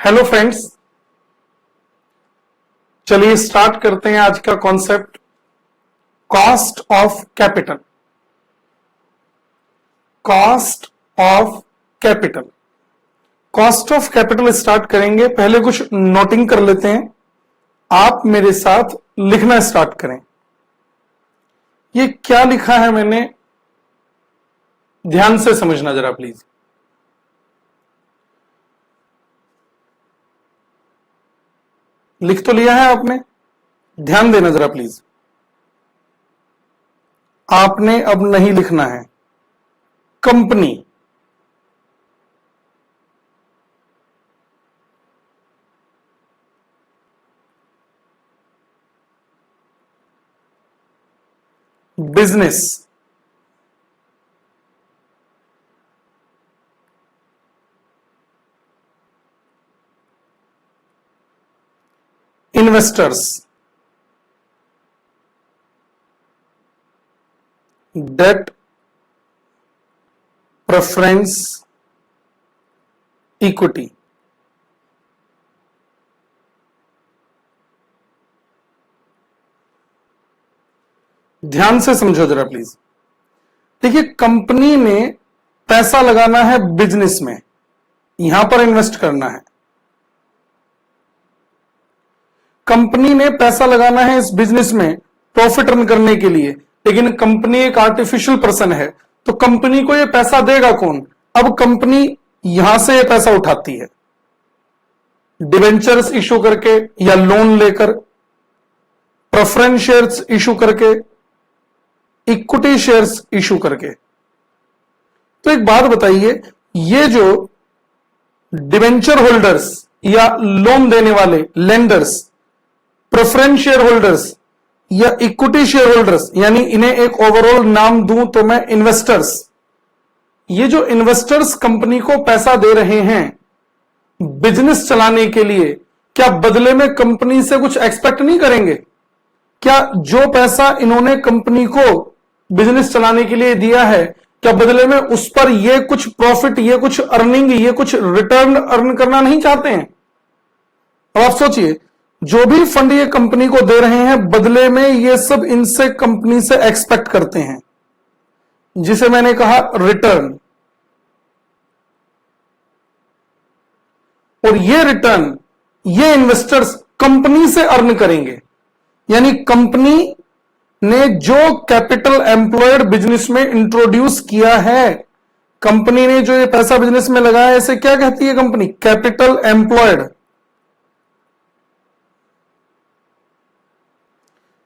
Hello friends, चलिए start करते हैं आज का concept cost of capital. Cost of capital, cost of capital start करेंगे। पहले कुछ नोटिंग कर लेते हैं। आप मेरे साथ लिखना स्टार्ट करें। ये क्या लिखा है मैंने, ध्यान से समझना जरा प्लीज। लिख तो लिया है आपने, ध्यान देना जरा प्लीज। आपने अब नहीं लिखना है। Company, business, investors, debt, preference, equity. ध्यान से समझो जरा प्लीज। देखिए, कंपनी ने पैसा लगाना है बिजनेस में, यहां पर इन्वेस्ट करना है। कंपनी ने पैसा लगाना है इस बिजनेस में प्रॉफिट अर्न करने के लिए, लेकिन कंपनी एक आर्टिफिशियल पर्सन है, तो कंपनी को यह पैसा देगा कौन? अब कंपनी यहां से यह पैसा उठाती है, डिवेंचर्स इशू करके या लोन लेकर, प्रेफरेंस शेयर्स इशू करके, इक्विटी शेयर्स इशू करके। तो एक बात बताइए, ये जो डिवेंचर होल्डर्स या लोन देने वाले लेंडर्स, प्रेफरेंस शेयर होल्डर्स या इक्विटी शेयर होल्डर्स, यानी इन्हें एक ओवरऑल नाम दूं तो मैं इन्वेस्टर्स, ये जो इन्वेस्टर्स कंपनी को पैसा दे रहे हैं बिजनेस चलाने के लिए, क्या बदले में कंपनी से कुछ एक्सपेक्ट नहीं करेंगे? क्या जो पैसा इन्होंने कंपनी को बिजनेस चलाने के लिए दिया है, क्या बदले में उस पर ये कुछ प्रॉफिट, ये कुछ अर्निंग, ये कुछ रिटर्न अर्न करना नहीं चाहते हैं? अब आप सोचिए, जो भी फंड ये कंपनी को दे रहे हैं, बदले में ये सब इनसे कंपनी से एक्सपेक्ट करते हैं, जिसे मैंने कहा रिटर्न। और ये रिटर्न ये इन्वेस्टर्स कंपनी से अर्न करेंगे। यानी कंपनी ने जो कैपिटल एम्प्लॉयड बिजनेस में इंट्रोड्यूस किया है, कंपनी ने जो ये पैसा बिजनेस में लगाया है, इसे क्या कहती है कंपनी? Capital employed.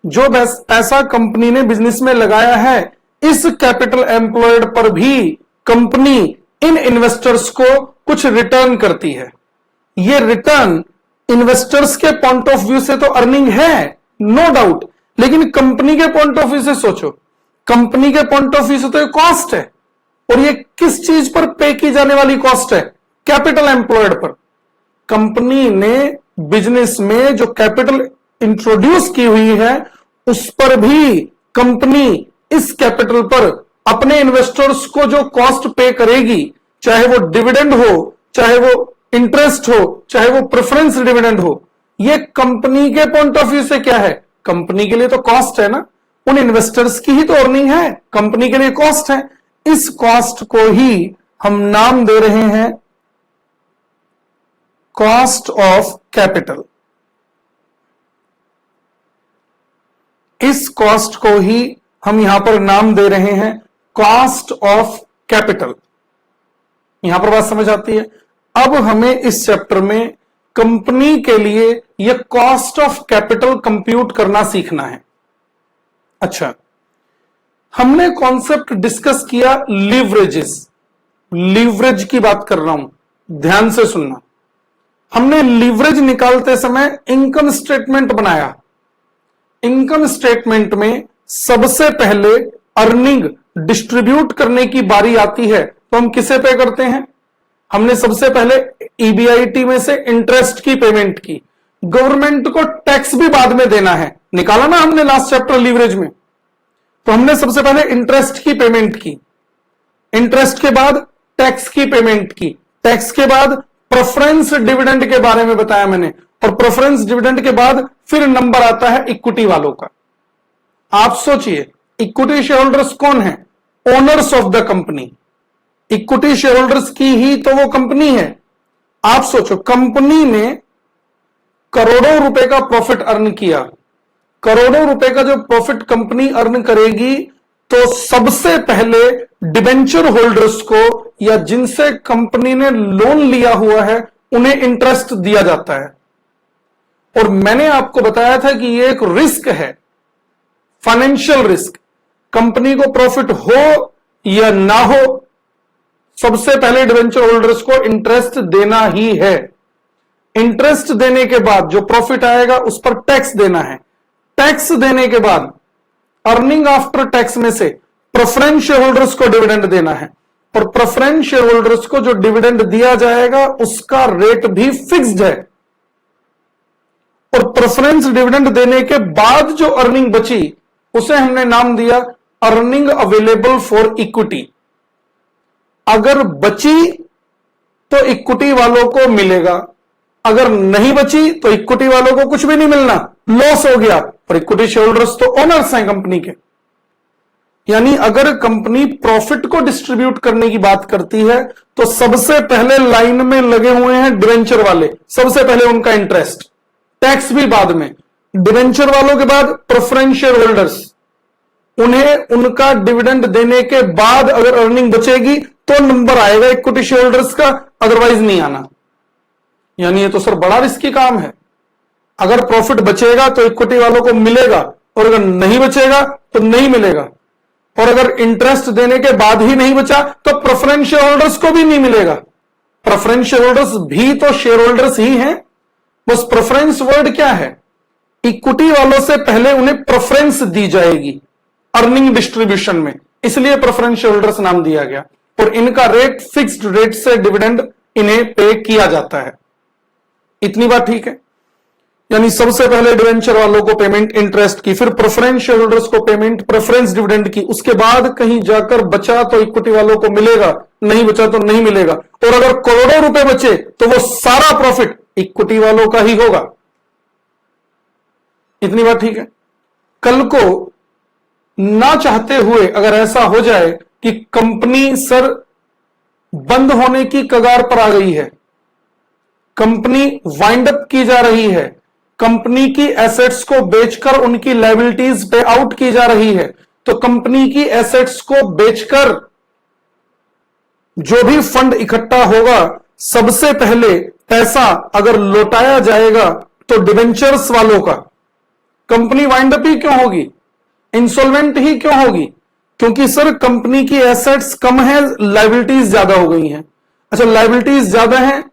जो पैसा कंपनी ने बिजनेस में लगाया है, इस कैपिटल एम्प्लॉयड पर भी कंपनी इन इन्वेस्टर्स को कुछ रिटर्न करती है। ये रिटर्न इन्वेस्टर्स के पॉइंट ऑफ व्यू से तो अर्निंग है, नो डाउट, लेकिन कंपनी के पॉइंट ऑफ व्यू से सोचो, कंपनी के पॉइंट ऑफ व्यू से तो ये कॉस्ट है। और ये किस चीज पर पे की जाने वाली कॉस्ट है? कैपिटल एम्प्लॉयड पर। कंपनी ने बिजनेस में जो कैपिटल इंट्रोड्यूस की हुई है, उस पर भी कंपनी इस कैपिटल पर अपने इन्वेस्टर्स को जो कॉस्ट पे करेगी, चाहे वो डिविडेंड हो, चाहे वो इंटरेस्ट हो, चाहे वो प्रेफरेंस डिविडेंड हो, ये कंपनी के पॉइंट ऑफ व्यू से क्या है? कंपनी के लिए तो कॉस्ट है ना, उन इन्वेस्टर्स की ही तो अर्निंग है, कंपनी के लिए कॉस्ट है। इस कॉस्ट को ही हम नाम दे रहे हैं कॉस्ट ऑफ कैपिटल। इस कॉस्ट को ही हम यहां पर नाम दे रहे हैं कॉस्ट ऑफ कैपिटल। यहां पर बात समझ आती है? अब हमें इस चैप्टर में कंपनी के लिए यह कॉस्ट ऑफ कैपिटल कंप्यूट करना सीखना है। अच्छा, हमने कॉन्सेप्ट डिस्कस किया लीवरेजेस। लीवरेज की बात कर रहा हूं, ध्यान से सुनना। हमने लीवरेज निकालते समय इनकम स्टेटमेंट बनाया। इनकम स्टेटमेंट में सबसे पहले अर्निंग डिस्ट्रीब्यूट करने की बारी आती है, तो हम किसे पे करते हैं? हमने सबसे पहले ईबीआईटी में से इंटरेस्ट की पेमेंट की। गवर्नमेंट को टैक्स भी बाद में देना है, निकाला ना हमने लास्ट चैप्टर लीवरेज में। तो हमने सबसे पहले इंटरेस्ट की पेमेंट की, इंटरेस्ट के बाद टैक्स की पेमेंट की, टैक्स के बाद प्रेफरेंस डिविडेंड के बारे में बताया मैंने, और प्रेफरेंस डिविडेंड के बाद फिर नंबर आता है इक्विटी वालों का। आप सोचिए, इक्विटी शेयर होल्डर्स कौन है? Owners of the company. Equity share holders की ही तो वो कंपनी है। आप सोचो, कंपनी ने करोड़ों रुपए का प्रॉफिट अर्न किया, करोड़ों रुपए का जो प्रॉफिट कंपनी अर्न करेगी, तो सबसे पहले डिबेंचर होल्डर्स को या जिनसे कंपनी ने लोन लिया हुआ है उन्हें इंटरेस्ट दिया जाता है। और मैंने आपको बताया था कि यह एक रिस्क है, फाइनेंशियल रिस्क। कंपनी को प्रॉफिट हो या ना हो, सबसे पहले डिबेंचर होल्डर्स को इंटरेस्ट देना ही है। इंटरेस्ट देने के बाद जो प्रॉफिट आएगा उस पर टैक्स देना है। टैक्स देने के बाद अर्निंग आफ्टर टैक्स में से प्रेफरेंस शेयर होल्डर्स को डिविडेंड देना है, और प्रेफरेंस शेयर होल्डर्स को जो डिविडेंड दिया जाएगा उसका रेट भी फिक्स्ड है। और प्रेफरेंस डिविडेंड देने के बाद जो अर्निंग बची उसे हमने नाम दिया अर्निंग अवेलेबल फॉर इक्विटी। अगर बची तो इक्विटी वालों को मिलेगा, अगर नहीं बची तो इक्विटी वालों को कुछ भी नहीं मिलना, लॉस हो गया। और इक्विटी शेयर होल्डर्स तो ओनर्स हैं कंपनी के। यानी अगर कंपनी प्रॉफिट को डिस्ट्रीब्यूट करने की बात करती है तो सबसे पहले लाइन में लगे हुए हैं डिवेंचर वाले, सबसे पहले उनका इंटरेस्ट, टैक्स भी बाद में। डिवेंचर वालों के बाद प्रेफरेंस शेयर होल्डर्स, उन्हें उनका डिविडेंड देने के बाद अगर अर्निंग बचेगी तो नंबर आएगा इक्विटी शेयर होल्डर्स का, अदरवाइज नहीं आना। यानी ये तो सर बड़ा रिस्की काम है। अगर प्रॉफिट बचेगा तो इक्विटी वालों को मिलेगा, और अगर नहीं बचेगा तो नहीं मिलेगा। और अगर इंटरेस्ट देने के बाद ही नहीं बचा तो प्रेफरेंस शेयर होल्डर्स को भी नहीं मिलेगा। प्रेफरेंस शेयर होल्डर्स भी तो शेयर होल्डर्स ही हैं, बस प्रेफरेंस वर्ड क्या है? इक्विटी वालों से पहले उन्हें प्रेफरेंस दी जाएगी अर्निंग डिस्ट्रीब्यूशन में, इसलिए प्रेफरेंस शेयर होल्डर्स नाम दिया गया। और इनका रेट फिक्स्ड रेट से डिविडेंड इन्हें पे किया जाता है। इतनी बात ठीक है? यानी सबसे पहले डिवेंचर वालों को पेमेंट इंटरेस्ट की, फिर प्रेफरेंस शेयर होल्डर्स को पेमेंट प्रेफरेंस डिविडेंड की, उसके बाद कहीं जाकर बचा तो इक्विटी वालों को मिलेगा, नहीं बचा तो नहीं मिलेगा। और अगर करोड़ों रुपए बचे तो वो सारा प्रॉफिट इक्विटी वालों का ही होगा। इतनी बात ठीक है? कल को ना चाहते हुए अगर ऐसा हो जाए कि कंपनी सर बंद होने की कगार पर आ गई है, कंपनी वाइंड अप की जा रही है, कंपनी की एसेट्स को बेचकर उनकी लायबिलिटीज पे आउट की जा रही है, तो कंपनी की एसेट्स को बेचकर जो भी फंड इकट्ठा होगा सबसे पहले पैसा अगर लौटाया जाएगा तो डिवेंचर्स वालों का। कंपनी वाइंड अप ही क्यों होगी, इंसॉल्वेंट ही क्यों होगी? क्योंकि सर कंपनी की एसेट्स कम है, लायबिलिटीज ज्यादा हो गई हैं। अच्छा, लायबिलिटीज ज्यादा है,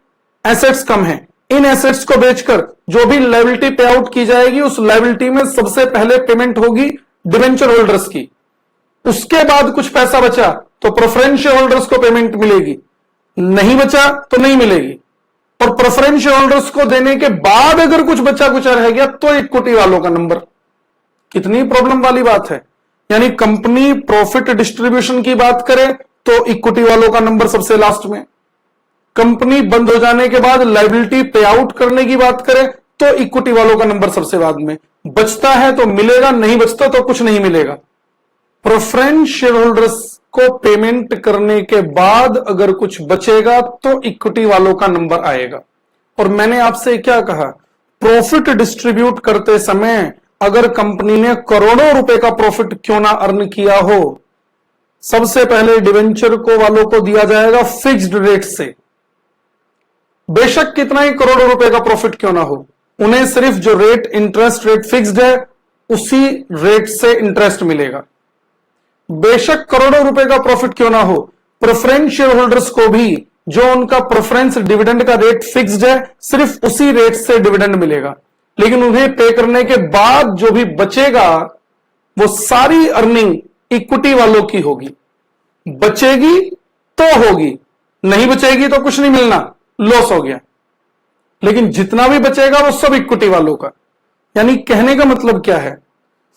एसेट्स कम है, इन एसेट्स को बेचकर जो भी लायबिलिटी पे आउट की जाएगी उस लायबिलिटी में सबसे पहले पेमेंट होगी डिवेंचर होल्डर्स की। उसके बाद कुछ पैसा बचा तो प्रेफरेंस शेयर होल्डर्स को पेमेंट मिलेगी, नहीं बचा तो नहीं मिलेगी। और प्रेफरेंस शेयर होल्डर्स को देने के बाद अगर कुछ बचा कुछ रह गया तो इक्विटी वालों का नंबर। कितनी प्रॉब्लम वाली बात है। यानी कंपनी प्रॉफिट डिस्ट्रीब्यूशन की बात करे तो इक्विटी वालों का नंबर सबसे लास्ट में, कंपनी बंद हो जाने के बाद लायबिलिटी पे आउट करने की बात करें तो इक्विटी वालों का नंबर सबसे बाद में। बचता है तो मिलेगा, नहीं बचता तो कुछ नहीं मिलेगा। प्रेफरेंस शेयर होल्डर्स को पेमेंट करने के बाद अगर कुछ बचेगा तो इक्विटी वालों का नंबर आएगा। और मैंने आपसे क्या कहा, प्रॉफिट डिस्ट्रीब्यूट करते समय अगर कंपनी ने करोड़ों रुपए का प्रॉफिट क्यों ना अर्न किया हो, सबसे पहले डिवेंचर को वालों को दिया जाएगा फिक्स्ड रेट से। बेशक कितना ही करोड़ों रुपए का प्रॉफिट क्यों ना हो, उन्हें सिर्फ जो रेट इंटरेस्ट रेट फिक्स्ड है उसी रेट से इंटरेस्ट मिलेगा। बेशक करोड़ों रुपए का प्रॉफिट क्यों ना हो, प्रेफरेंस शेयर होल्डर्स को भी जो उनका प्रेफरेंस डिविडेंड का रेट फिक्स्ड है सिर्फ उसी रेट से डिविडेंड मिलेगा। लेकिन उन्हें पे करने के बाद जो भी बचेगा वो सारी अर्निंग इक्विटी वालों की होगी। बचेगी तो होगी, नहीं बचेगी तो कुछ नहीं मिलना, लॉस हो गया। लेकिन जितना भी बचेगा वो सब इक्विटी वालों का। यानी कहने का मतलब क्या है,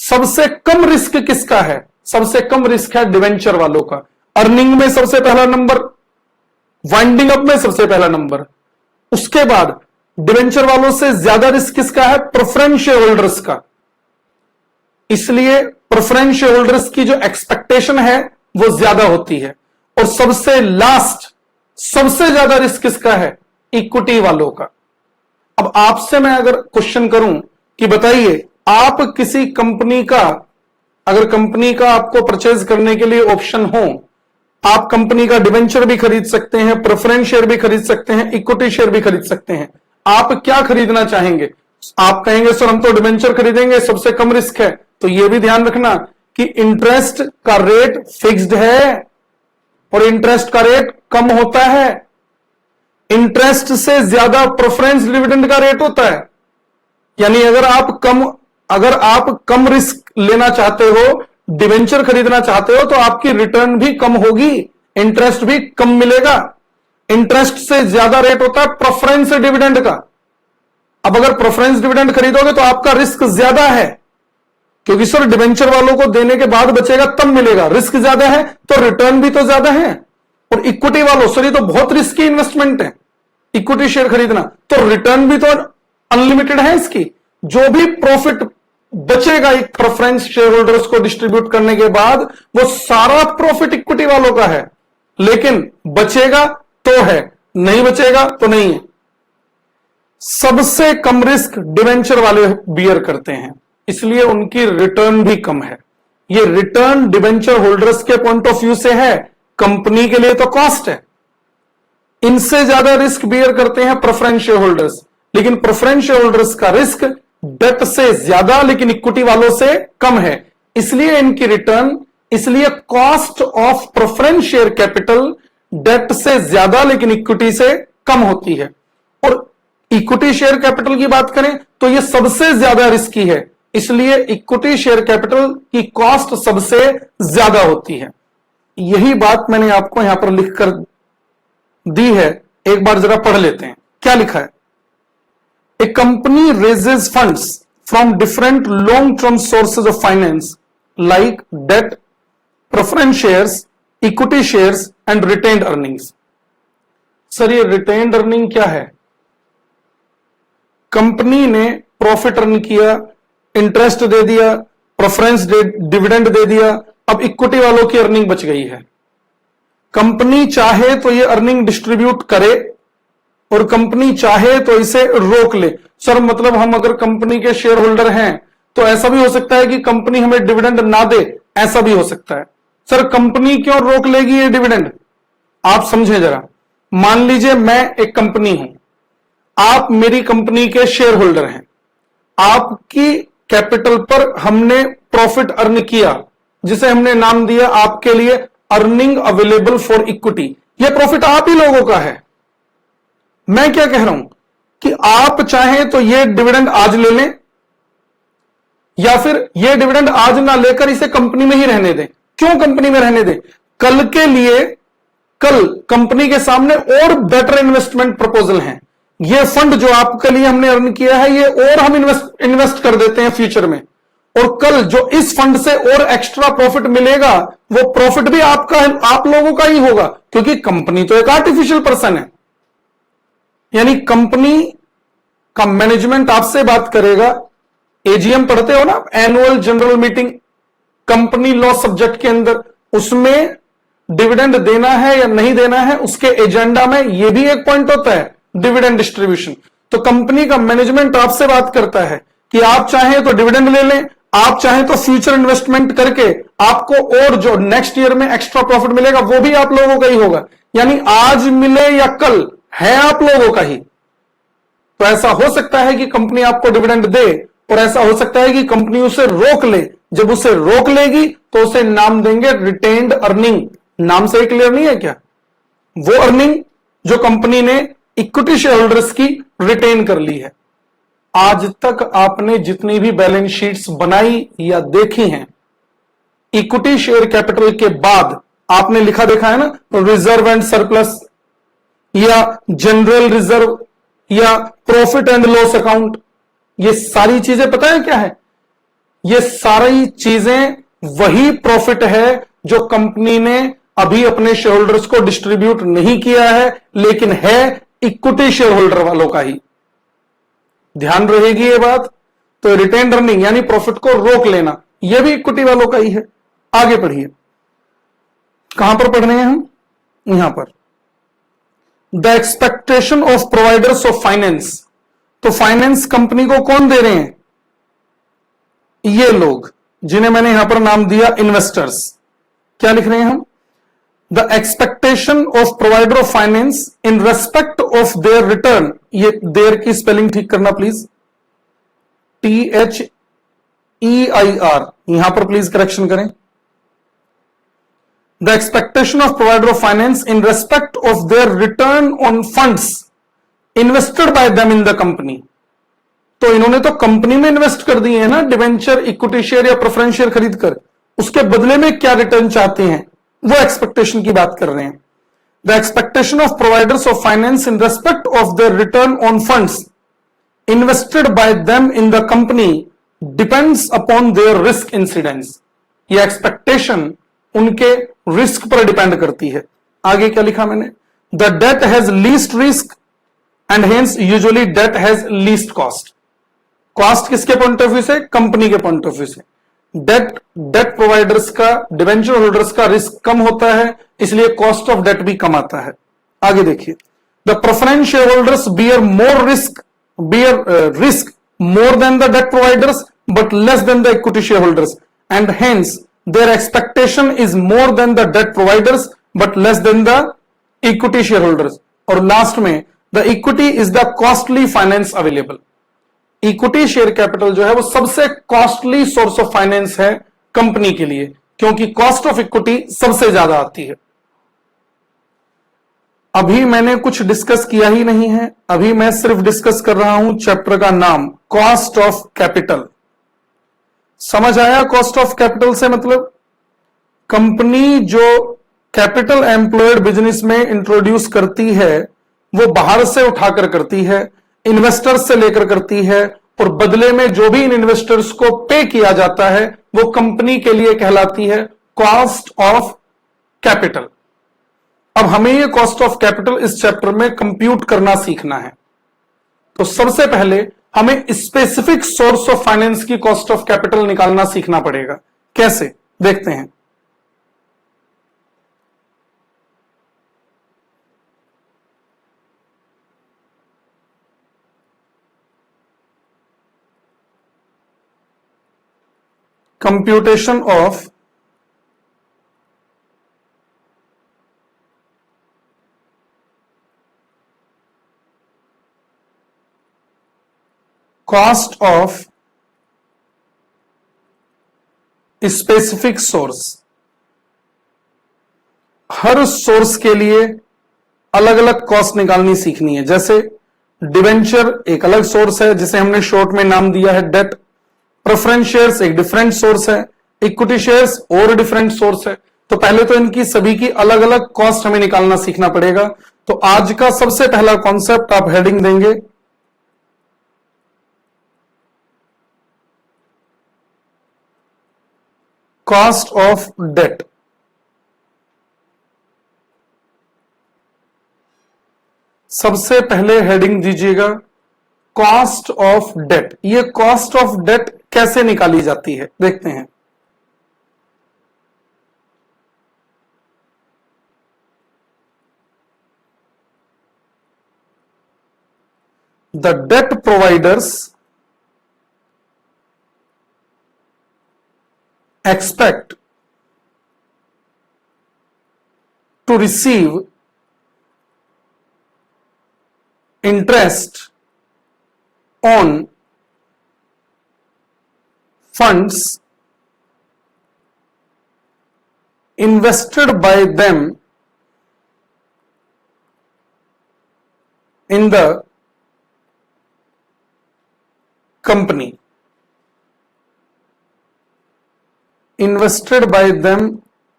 सबसे कम रिस्क किसका है? सबसे कम रिस्क है डिवेंचर वालों का। अर्निंग में सबसे पहला नंबर, वाइंडिंग अप में सबसे पहला नंबर। उसके बाद डिवेंचर वालों से ज्यादा रिस्क किसका है? प्रेफरेंस शेयर होल्डर्स का। इसलिए प्रेफरेंस शेयर होल्डर्स की जो एक्सपेक्टेशन है वो ज्यादा होती है। और सबसे लास्ट, सबसे ज्यादा रिस्क किसका है? इक्विटी वालों का। अब आपसे मैं अगर क्वेश्चन करूं कि बताइए, आप किसी कंपनी का, अगर कंपनी का आपको परचेज करने के लिए ऑप्शन हो, आप कंपनी का डिवेंचर भी खरीद सकते हैं, प्रेफरेंस शेयर भी खरीद सकते हैं, इक्विटी शेयर भी खरीद सकते हैं, आप क्या खरीदना चाहेंगे? आप कहेंगे सर हम तो डिवेंचर खरीदेंगे, सबसे कम रिस्क है। तो यह भी ध्यान रखना कि इंटरेस्ट का रेट फिक्स्ड है और इंटरेस्ट का रेट कम होता है। इंटरेस्ट से ज्यादा प्रेफरेंस डिविडेंड का रेट होता है। यानी अगर आप कम रिस्क लेना चाहते हो, डिवेंचर खरीदना चाहते हो, तो आपकी रिटर्न भी कम होगी, इंटरेस्ट भी कम मिलेगा। इंटरेस्ट से ज्यादा रेट होता है प्रेफरेंस डिविडेंड का। अब अगर प्रेफरेंस डिविडेंड खरीदोगे तो आपका रिस्क ज्यादा है, क्योंकि सर डिवेंचर वालों को देने के बाद बचेगा तब मिलेगा, रिस्क ज्यादा है तो रिटर्न भी तो ज्यादा है। और इक्विटी वालों, सर ये तो बहुत रिस्की इन्वेस्टमेंट है इक्विटी शेयर खरीदना, तो रिटर्न भी तो अनलिमिटेड है इसकी। जो भी प्रॉफिट बचेगा एक प्रेफरेंस शेयर होल्डर्स को डिस्ट्रीब्यूट करने के बाद, वो सारा प्रॉफिट इक्विटी वालों का है, लेकिन बचेगा तो है, नहीं बचेगा तो नहीं है। सबसे कम रिस्क डिवेंचर वाले बियर करते हैं, इसलिए उनकी रिटर्न भी कम है। ये रिटर्न डिवेंचर होल्डर्स के पॉइंट ऑफ व्यू से है, कंपनी के लिए तो कॉस्ट है। इनसे ज्यादा रिस्क बियर करते हैं प्रेफरेंस शेयर होल्डर्स, लेकिन प्रेफरेंस शेयर होल्डर्स का रिस्क डेट से ज्यादा लेकिन इक्विटी वालों से कम है, इसलिए इनकी रिटर्न, इसलिए cost of preference share capital debt से ज्यादा लेकिन इक्विटी से कम होती है। और इक्विटी शेयर कैपिटल की बात करें तो यह सबसे ज्यादा रिस्की है, इसलिए इक्विटी शेयर कैपिटल की कॉस्ट सबसे ज्यादा होती है। यही बात मैंने आपको यहां पर लिखकर दी है, एक बार जरा पढ़ लेते हैं क्या लिखा है। A company raises funds from different long-term sources of finance like debt, preference shares, equity shares and retained earnings. Sir ये retained earning क्या है? कंपनी ने प्रॉफिट अर्न किया, इंटरेस्ट दे दिया, प्रेफरेंस डिविडेंड दे दिया, अब इक्विटी वालों की अर्निंग बच गई है। कंपनी चाहे तो ये अर्निंग डिस्ट्रीब्यूट करे और कंपनी चाहे तो इसे रोक ले। सर मतलब हम अगर कंपनी के शेयर होल्डर हैं तो ऐसा भी हो सकता है कि कंपनी हमें डिविडेंड ना दे, ऐसा भी हो सकता है। सर कंपनी क्यों रोक लेगी ये डिविडेंड? आप समझे जरा। मान लीजिए मैं एक कंपनी हूं, आप मेरी कंपनी के शेयर होल्डर हैं, आपकी कैपिटल पर हमने प्रॉफिट अर्न किया जिसे हमने नाम दिया आपके लिए अर्निंग अवेलेबल फॉर इक्विटी। यह प्रॉफिट आप ही लोगों का है। मैं क्या कह रहा हूं कि आप चाहें तो यह डिविडेंड आज ले लें या फिर यह डिविडेंड आज ना लेकर इसे कंपनी में ही रहने दें। क्यों कंपनी में रहने दें? कल के लिए, कल कंपनी के सामने और बेटर इन्वेस्टमेंट प्रपोजल हैं। यह फंड जो आपके लिए हमने अर्न किया है ये और हम इन्वेस्ट कर देते हैं फ्यूचर में, और कल जो इस फंड से और एक्स्ट्रा प्रॉफिट मिलेगा वो प्रॉफिट भी आपका, आप लोगों का ही होगा, क्योंकि कंपनी तो एक आर्टिफिशियल पर्सन है। यानी कंपनी का मैनेजमेंट आपसे बात करेगा, एजीएम पढ़ते हो ना, annual general meeting, company law subject के अंदर, उसमें डिविडेंड देना है या नहीं देना है उसके एजेंडा में यह भी एक पॉइंट होता है, डिविडेंड डिस्ट्रीब्यूशन। तो कंपनी का मैनेजमेंट आपसे बात करता है कि आप चाहें तो डिविडेंड ले लें, आप चाहें तो फ्यूचर इन्वेस्टमेंट करके आपको और जो नेक्स्ट ईयर में एक्स्ट्रा प्रॉफिट मिलेगा वो भी आप लोगों का ही होगा। यानी आज मिले या कल है आप लोगों का ही। तो ऐसा हो सकता है कि कंपनी आपको डिविडेंड दे और ऐसा हो सकता है कि कंपनी उसे रोक ले। जब उसे रोक लेगी तो उसे नाम देंगे रिटेन्ड अर्निंग। नाम से ही क्लियर नहीं है क्या? वो अर्निंग जो कंपनी ने इक्विटी शेयर होल्डर्स की रिटेन कर ली है। आज तक आपने जितनी भी बैलेंस शीट्स बनाई या देखी हैं, इक्विटी शेयर कैपिटल के बाद आपने लिखा देखा है ना, रिजर्व एंड सरप्लस या जनरल रिजर्व या प्रॉफिट एंड लॉस अकाउंट, ये सारी चीजें पता है क्या है? ये सारी चीजें वही प्रॉफिट है जो कंपनी ने अभी अपने शेयर होल्डर्स को डिस्ट्रीब्यूट नहीं किया है, लेकिन है इक्विटी शेयर होल्डर वालों का ही। ध्यान रहेगी ये बात। तो रिटेन अर्निंग यानी प्रॉफिट को रोक लेना, यह भी इक्विटी वालों का ही है। आगे पढ़िए, कहां पर पढ़ रहे हैं हम, यहां पर the expectation of providers of finance. तो फाइनेंस कंपनी को कौन दे रहे हैं, ये लोग जिन्हें मैंने यहां पर नाम दिया इन्वेस्टर्स। क्या लिख रहे हैं हम, the expectation of provider of finance in respect of their return. ये देयर की स्पेलिंग ठीक करना प्लीज, THEIR, यहां पर प्लीज करेक्शन करें। The expectation of provider of finance in respect of their return on funds invested by them in the company. तो इन्होंने तो कंपनी में इन्वेस्ट कर दिए हैं ना, डिवेंचर, इक्विटी शेयर या प्रेफरेंस शेयर खरीद कर, उसके बदले में क्या रिटर्न चाहते हैं, वो एक्सपेक्टेशन की बात कर रहे हैं। The expectation of providers of finance in respect of their return on funds invested by them in the company depends upon their risk incidence. ये एक्सपेक्टेशन उनके रिस्क पर डिपेंड करती है। आगे क्या लिखा मैंने, the debt has least risk and hence usually debt has least cost. Cost किसके पॉइंट ऑफ व्यू से, कंपनी के पॉइंट ऑफ व्यू से। डेट प्रोवाइडर्स का, डिवेंचर होल्डर्स का रिस्क कम होता है, इसलिए कॉस्ट ऑफ डेट भी कम आता है। आगे देखिए, the preference share holders bear risk more than the debt providers but less than the equity shareholders, and hence their expectation is more than the debt providers but less than the equity shareholders। और last में the equity is the costly finance available। Equity share capital जो है वो सबसे costly source of finance है company के लिए, क्योंकि कॉस्ट ऑफ इक्विटी सबसे ज्यादा आती है। अभी मैंने कुछ डिस्कस किया ही नहीं है, अभी मैं सिर्फ डिस्कस कर रहा हूं चैप्टर का नाम कॉस्ट ऑफ कैपिटल। समझ आया कॉस्ट ऑफ कैपिटल से मतलब, कंपनी जो कैपिटल एम्प्लॉयड बिजनेस में इंट्रोड्यूस करती है वो बाहर से उठाकर करती है, इन्वेस्टर्स से लेकर करती है, और बदले में जो भी इन इन्वेस्टर्स को पे किया जाता है वो कंपनी के लिए कहलाती है कॉस्ट ऑफ कैपिटल। अब हमें ये कॉस्ट ऑफ कैपिटल इस चैप्टर में कंप्यूट करना सीखना है। तो सबसे पहले हमें स्पेसिफिक सोर्स ऑफ फाइनेंस की कॉस्ट ऑफ कैपिटल निकालना सीखना पड़ेगा। कैसे, देखते हैं। Computation of cost of specific source. Her source के लिए अलग अलग कॉस्ट निकालनी सीखनी है। जैसे डिवेंचर एक अलग सोर्स है जिसे हमने शॉर्ट में नाम दिया है डेट, प्रेफरेंस शेयर्स एक डिफरेंट सोर्स है, इक्विटी शेयर्स और डिफरेंट सोर्स है। तो पहले तो इनकी सभी की अलग अलग कॉस्ट हमें निकालना सीखना पड़ेगा। तो आज का सबसे पहला कॉन्सेप्ट आप हेडिंग देंगे कॉस्ट ऑफ डेट। सबसे पहले हेडिंग दीजिएगा कॉस्ट ऑफ डेट। ये कॉस्ट ऑफ डेट कैसे निकाली जाती है देखते हैं। The debt providers expect to receive interest on funds invested by them in the company। Invested by them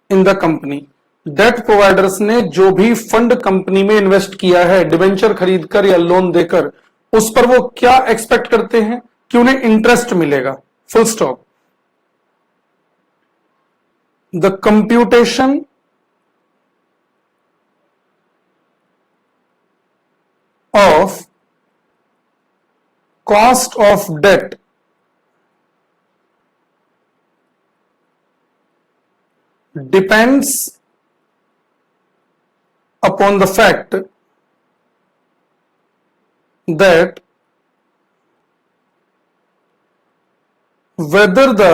in the company. Debt providers ने जो भी फंड कंपनी में इन्वेस्ट किया है डिवेंचर खरीदकर या लोन देकर, उस पर वो क्या एक्सपेक्ट करते हैं कि उन्हें इंटरेस्ट मिलेगा, full stop. The computation of cost of debt depends upon the fact that whether the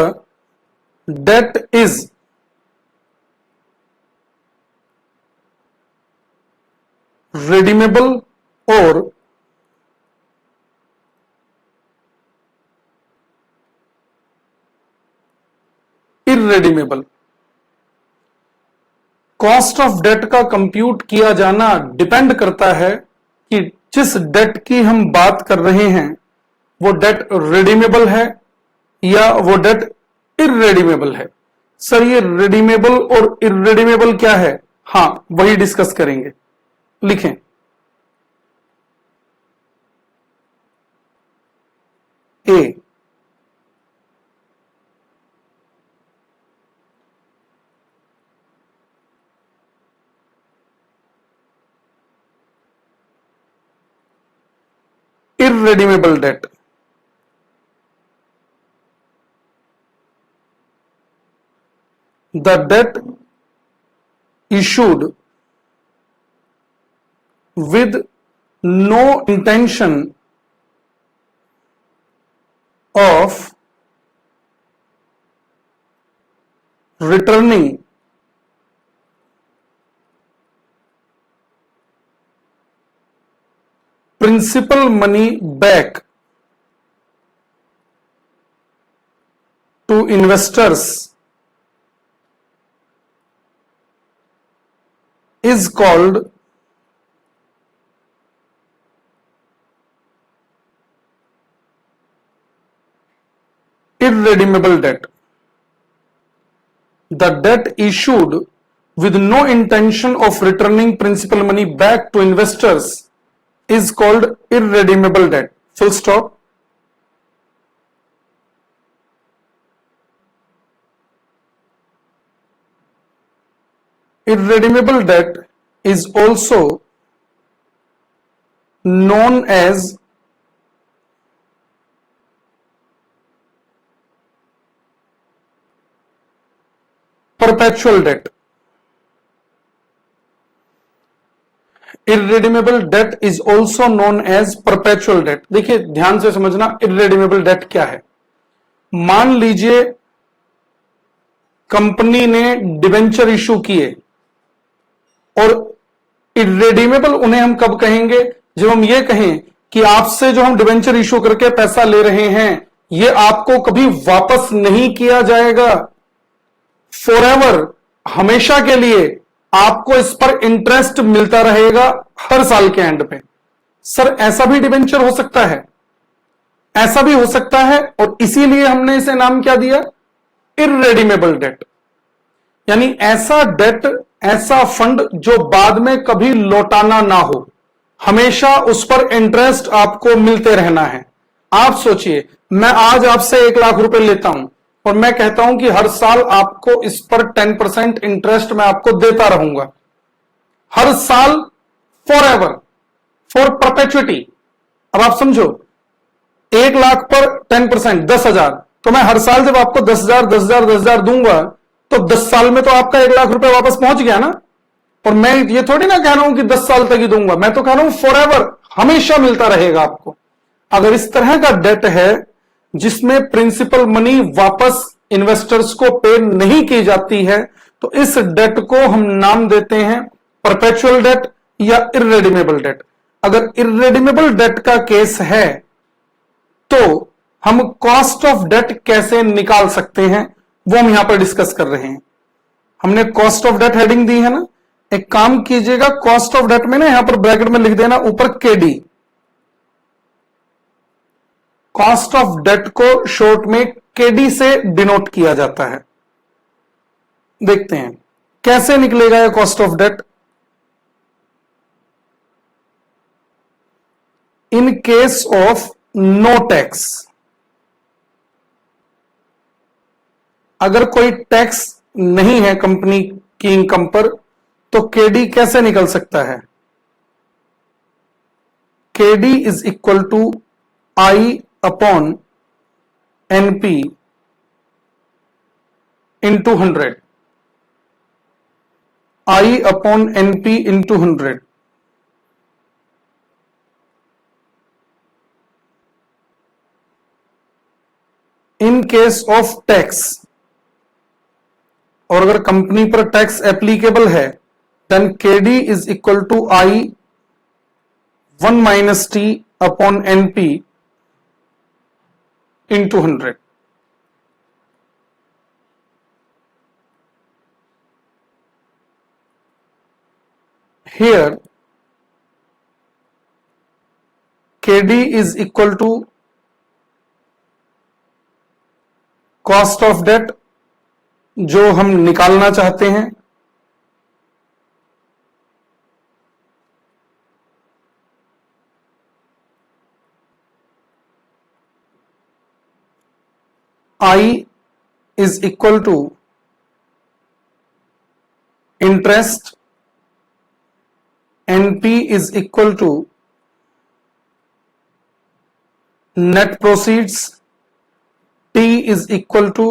debt is redeemable or irredeemable। Cost of debt का कंप्यूट किया जाना डिपेंड करता है कि जिस डेट की हम बात कर रहे हैं वो डेट रिडीमेबल है या वो डेट इररेडीमेबल है। सर ये रिडीमेबल और इररेडीमेबल क्या है? हां, वही डिस्कस करेंगे। लिखें ए, irredeemable debt, the debt issued with no intention of returning principal money back to investors is called irredeemable debt। The debt issued with no intention of returning principal money back to investors is called irredeemable debt। Full stop। Irredeemable debt is also known as perpetual debt। Irredeemable debt is also known as perpetual debt. देखिए ध्यान से समझना इररेडीमेबल date क्या है। मान लीजिए company ने debenture issue किए और इररेडीमेबल उन्हें हम कब कहेंगे? जब हम ये कहें कि आपसे जो हम डिबेंचर इशू करके पैसा ले रहे हैं ये आपको कभी वापस नहीं किया जाएगा, फॉरएवर, हमेशा के लिए आपको इस पर इंटरेस्ट मिलता रहेगा हर साल के एंड पे। सर ऐसा भी डिबेंचर हो सकता है? ऐसा भी हो सकता है, और इसीलिए हमने इसे नाम क्या दिया? इररेडीमेबल डेट। यानी ऐसा डेट, ऐसा फंड जो बाद में कभी लौटाना ना हो, हमेशा उस पर इंटरेस्ट आपको मिलते रहना है। आप सोचिए मैं आज आपसे 1 लाख रुपए लेता हूं और मैं कहता हूं कि हर साल आपको इस पर 10% इंटरेस्ट मैं आपको देता रहूंगा, हर साल, फॉर एवर, फॉर परपेचुइटी। अब आप समझो 1 लाख पर 10%, 10,000, तो मैं हर साल जब आपको 10,000 10,000 10,000 दूंगा तो 10 साल में तो आपका 1 लाख रुपए वापस पहुंच गया ना। और मैं ये थोड़ी ना कह रहा हूं कि 10 साल तक ही दूंगा, मैं तो कह रहा हूं फॉर एवर, हमेशा मिलता रहेगा आपको। अगर इस तरह का डेट है जिसमें प्रिंसिपल मनी वापस इन्वेस्टर्स को पे नहीं की जाती है तो इस डेट को हम नाम देते हैं परपेचुअल डेट या इररेडीमेबल डेट। अगर इररेडीमेबल डेट का केस है तो हम कॉस्ट ऑफ डेट कैसे निकाल सकते हैं वो हम यहां पर डिस्कस कर रहे हैं। हमने कॉस्ट ऑफ डेट हेडिंग दी है ना, एक काम कीजिएगा, कॉस्ट ऑफ डेट में ना यहां पर ब्रैकेट में लिख देना ऊपर केडी। कॉस्ट ऑफ डेट को शॉर्ट में केडी से डिनोट किया जाता है। देखते हैं कैसे निकलेगा यह cost of debt. In case of no tax, अगर कोई टैक्स नहीं है कंपनी की इनकम पर तो केडी कैसे निकल सकता है? KD is equal to I upon NP into 100, I upon NP into 100। In case of tax, और अगर कंपनी पर टैक्स एप्लीकेबल है, then KD is equal to I 1 minus T upon NP into 100। Here KD is equal to cost of debt जो हम निकालना चाहते हैं, I is equal to interest, NP is equal to net proceeds, T is equal to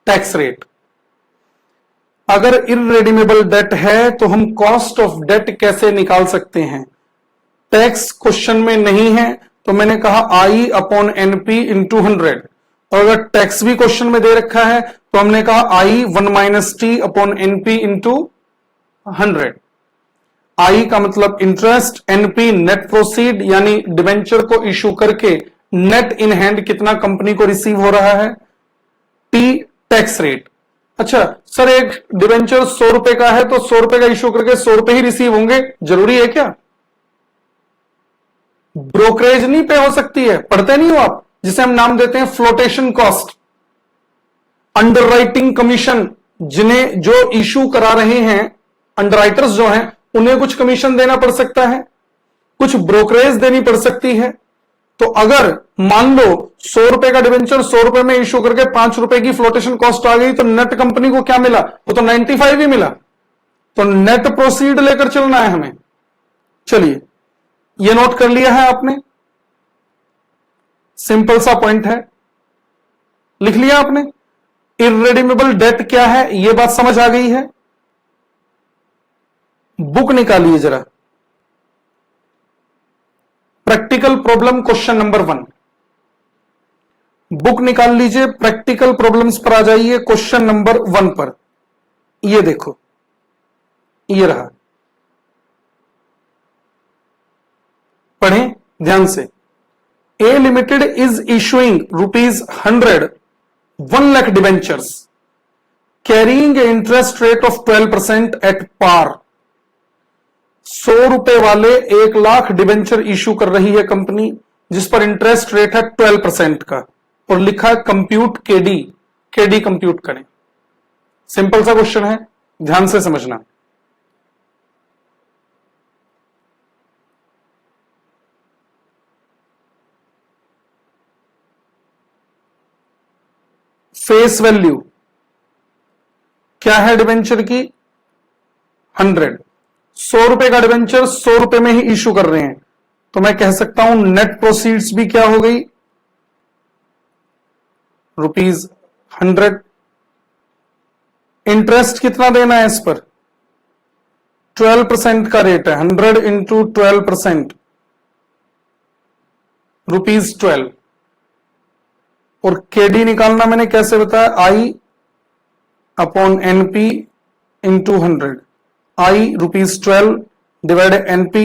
tax rate. अगर इररेडीमेबल date है तो हम cost of debt कैसे निकाल सकते हैं? टैक्स क्वेश्चन में नहीं है तो मैंने कहा I अपॉन NP इंटू 100, और अगर टैक्स भी क्वेश्चन में दे रखा है तो हमने कहा I 1 minus T upon NP into 100। I का मतलब इंटरेस्ट, NP नेट प्रोसीड यानी डिवेंचर को इशू करके नेट इन हैंड कितना कंपनी को रिसीव हो रहा है, T टैक्स रेट। अच्छा सर, एक डिवेंचर 100 रुपए का है तो 100 रुपए का इशू करके 100 रुपए ही रिसीव होंगे, जरूरी है क्या? ब्रोकरेज नहीं पे हो सकती है, पढ़ते नहीं हो आप, जिसे हम नाम देते हैं फ्लोटेशन कॉस्ट, अंडरराइटिंग कमीशन, जिन्हें जो इशू करा रहे हैं अंडरराइटर्स जो हैं उन्हें कुछ कमीशन देना पड़ सकता है, कुछ ब्रोकरेज देनी पड़ सकती है। तो अगर मान लो 100 रुपए का डिवेंचर 100 रुपए में इशू करके 5 रुपए की फ्लोटेशन कॉस्ट आ गई तो नेट कंपनी को क्या मिला? वो तो 95 ही मिला। तो नेट प्रोसीड लेकर चलना है हमें। चलिए ये नोट कर लिया है आपने, सिंपल सा पॉइंट है, लिख लिया आपने। इररेडीमेबल डेट क्या है ये बात समझ आ गई है। बुक निकालिए जरा, practical problem question number 1, book निकाल लीजिए, प्रैक्टिकल प्रॉब्लम्स पर आ जाइए, क्वेश्चन नंबर 1 पर। ये देखो, ये रहा, पढ़ें ध्यान से। A limited is issuing ₹100 1 lakh debentures carrying a interest rate of 12% at par. 100 रुपए वाले 1 लाख डिवेंचर इशू कर रही है कंपनी, जिस पर इंटरेस्ट रेट है 12% का, और लिखा है कंप्यूट केडी। केडी कंप्यूट करें। सिंपल सा क्वेश्चन है, ध्यान से समझना। फेस वैल्यू क्या है डिवेंचर की? 100। 100 रुपए का डिवेंचर 100 रुपए में ही इशू कर रहे हैं, तो मैं कह सकता हूं नेट प्रोसीड्स भी क्या हो गई? ₹100। इंटरेस्ट कितना देना है इस पर? 12% का रेट है, 100 इंटू 12%, ₹12। और केडी निकालना मैंने कैसे बताया? I upon NP into 100। I ₹12 divide NP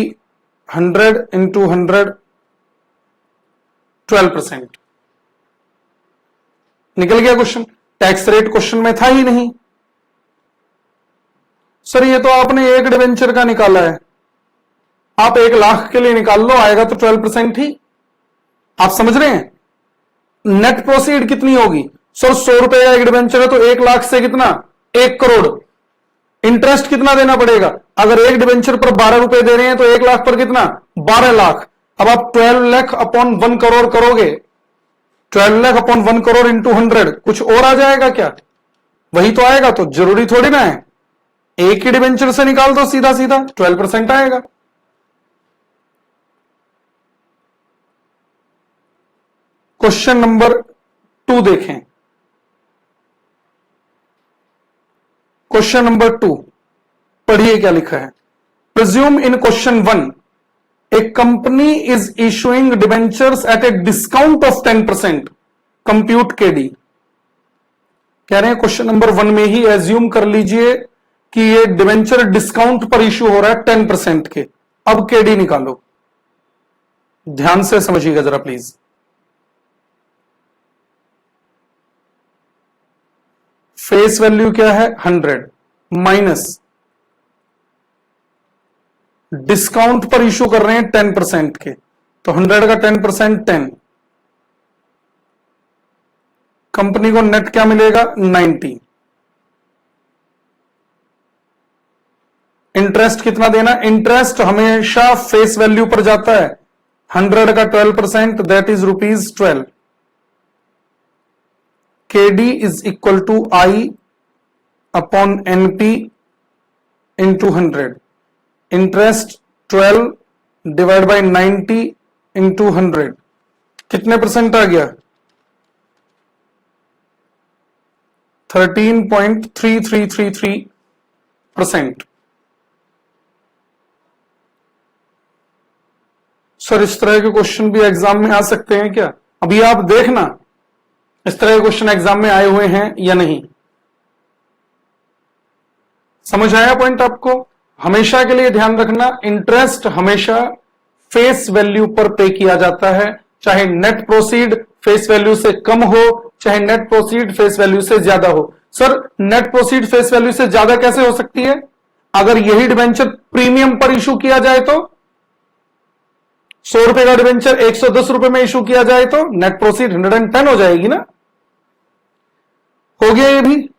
100 into 100, 12%। निकल गया क्वेश्चन। टैक्स रेट क्वेश्चन में था ही नहीं। सर ये तो आपने एक डिवेंचर का निकाला है, आप 1 लाख के लिए निकाल लो, आएगा तो 12% ही। आप समझ रहे हैं? नेट प्रोसीड कितनी होगी? सर 100 रुपए का एक डिवेंचर है तो 1 लाख से कितना? 1 करोड़। इंटरेस्ट कितना देना पड़ेगा? अगर एक डिवेंचर पर 12 रुपए दे रहे हैं तो 1 लाख पर कितना? 12 लाख। अब आप 12 लाख अपॉन 1 करोड़ करोगे, 12 लाख अपॉन 1 करोड़ इंटू 100, कुछ और आ जाएगा क्या? वही तो आएगा, तो जरूरी थोड़ी ना है। एक ही डिबेंचर से निकाल दो सीधा सीधा, 12% आएगा। क्वेश्चन नंबर 2 देखें। क्वेश्चन नंबर 2 पढ़िए क्या लिखा है। Presume in question 1 a company is issuing debentures at a discount of 10%, compute KD. कह रहे हैं क्वेश्चन नंबर 1 में ही एज्यूम कर लीजिए कि ये डिबेंचर डिस्काउंट पर इशू हो रहा है 10% के। अब केडी निकालो, ध्यान से समझिएगा जरा प्लीज। फेस वैल्यू क्या है 100 माइनस डिस्काउंट पर इशू कर रहे हैं 10% के, तो 100 का 10% 10, कंपनी को नेट क्या मिलेगा 90। इंटरेस्ट कितना देना, इंटरेस्ट हमेशा फेस वैल्यू पर जाता है। 100 का 12% that is ₹12। KD is equal to I upon NP into 100। Interest 12 divide by 90 into 100, कितने परसेंट आ गया 13.3333%। सर इस तरह के क्वेश्चन भी एग्जाम में आ सकते हैं क्या? अभी आप देखना इस तरह के क्वेश्चन एग्जाम में आए हुए हैं या नहीं। समझ आया पॉइंट आपको? हमेशा के लिए ध्यान रखना, इंटरेस्ट हमेशा फेस वैल्यू पर पे किया जाता है, चाहे नेट प्रोसीड फेस वैल्यू से कम हो, चाहे नेट प्रोसीड फेस वैल्यू से ज्यादा हो। Sir net proceed face value से ज्यादा कैसे हो सकती है? अगर यही डिबेंचर प्रीमियम पर इशू किया जाए तो 100 रुपए का डिबेंचर 110 रुपए में इशू किया जाए तो नेट प्रोसीड 110 हो जाएगी ना। हो गया ये भी।